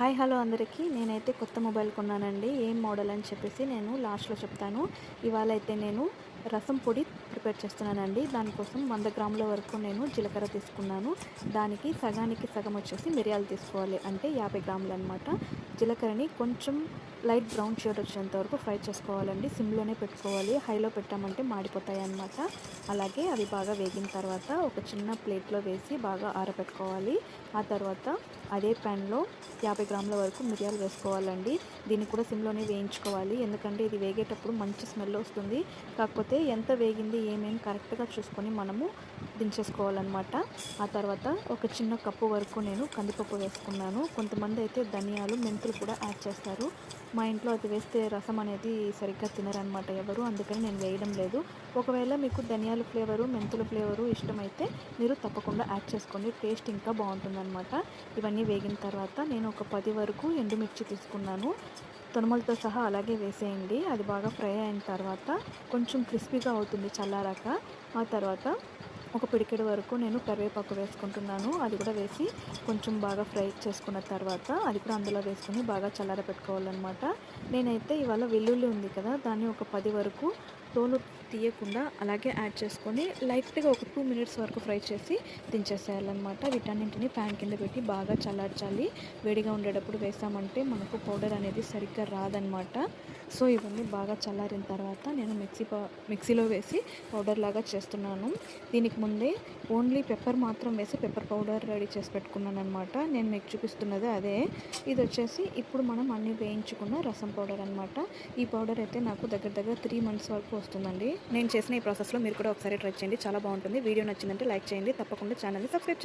Hi hello అందరికీ. నేనైతే కొత్త మొబైల్ కొన్నానండి. ఏం మోడల్ అని చెప్పేసి నేను లాస్ట్లో చెప్తాను. ఇవాళ అయితే నేను రసం పొడి ప్రిపేర్ చేస్తున్నానండి. దానికోసం 100 గ్రాముల వరకు నేను జీలకర్ర తీసుకున్నాను. దానికి సగానికి సగం వచ్చేసి మిరియాలు తీసుకోవాలి, అంటే 50 గ్రాములు అనమాట. జీలకర్రని కొంచెం లైట్ బ్రౌన్ షేడ్ వచ్చేంత వరకు ఫ్రై చేసుకోవాలండి. సిమ్లోనే పెట్టుకోవాలి, హైలో పెట్టామంటే మాడిపోతాయి అన్నమాట. అలాగే అవి బాగా వేగిన తర్వాత ఒక చిన్న ప్లేట్లో వేసి బాగా ఆరబెట్టుకోవాలి. ఆ తర్వాత అదే ప్యాన్లో 50 గ్రాముల వరకు మిరియాలు వేసుకోవాలండి. దీన్ని కూడా సిమ్లోనే వేయించుకోవాలి, ఎందుకంటే ఇది వేగేటప్పుడు మంచి స్మెల్ వస్తుంది. కాకపోతే ఎంత వేగింది ఏమేమి కరెక్ట్గా చూసుకొని మనము దించేసుకోవాలన్నమాట. ఆ తర్వాత ఒక చిన్న కప్పు వరకు నేను కందిపప్పు వేసుకున్నాను. కొంతమంది అయితే ధనియాలు, మెంతులు కూడా యాడ్ చేస్తారు. మా ఇంట్లో అది వేస్తే రసం అనేది సరిగ్గా తినరనమాట ఎవరు, అందుకని నేను వేయడం లేదు. ఒకవేళ మీకు ధనియాల ఫ్లేవరు, మెంతుల ఫ్లేవరు ఇష్టమైతే మీరు తప్పకుండా యాడ్ చేసుకోండి, టేస్ట్ ఇంకా బాగుంటుందన్నమాట. ఇవన్నీ వేగిన తర్వాత నేను ఒక 10 వరకు ఎండుమిర్చి తీసుకున్నాను. తొనమలతో సహా అలాగే వేసేయండి. అది బాగా ఫ్రై అయిన తర్వాత కొంచెం క్రిస్పీగా అవుతుంది చల్లారాక. ఆ తర్వాత ఒక పిడికెడు వరకు నేను కరివేపాకు వేసుకుంటున్నాను. అది కూడా వేసి కొంచెం బాగా ఫ్రై చేసుకున్న తర్వాత అది కూడా అందులో వేసుకొని బాగా చల్లార పెట్టుకోవాలన్నమాట. నేనైతే ఇవాళ వెల్లుల్లి ఉంది కదా, దాన్ని ఒక 10 వరకు తోలు తీయకుండా అలాగే యాడ్ చేసుకొని లైట్గా ఒక 2 మినిట్స్ వరకు ఫ్రై చేసి దించేసేయాలన్నమాట. వీటన్నింటిని ప్యాన్ కింద పెట్టి బాగా చల్లార్చాలి. వేడిగా ఉండేటప్పుడు వేసామంటే మనకు పౌడర్ అనేది సరిగ్గా రాదనమాట. సో ఇవన్నీ బాగా చల్లారిన తర్వాత నేను మిక్సీలో వేసి పౌడర్ లాగా చేస్తున్నాను. దీనికి ముందే ఓన్లీ పెప్పర్ మాత్రం వేసి పెప్పర్ పౌడర్ రెడీ చేసి పెట్టుకున్నాను అనమాట. నేను మీకు చూపిస్తున్నది అదే. ఇది వచ్చేసి ఇప్పుడు మనం అన్ని వేయించుకున్న రసం పౌడర్ అనమాట. ఈ పౌడర్ అయితే నాకు దగ్గర 3 మంత్స్ వరకు వస్తుందండి. నేను చేసిన ఈ ప్రాసెస్లో మీరు కూడా ఒకసారి ట్రై చేయండి, చాలా బాగుంటుంది. వీడియో నచ్చిందంటే లైక్ చేయండి, తప్పకుండా ఛానల్ని సబ్స్క్రైబ్ చేయండి.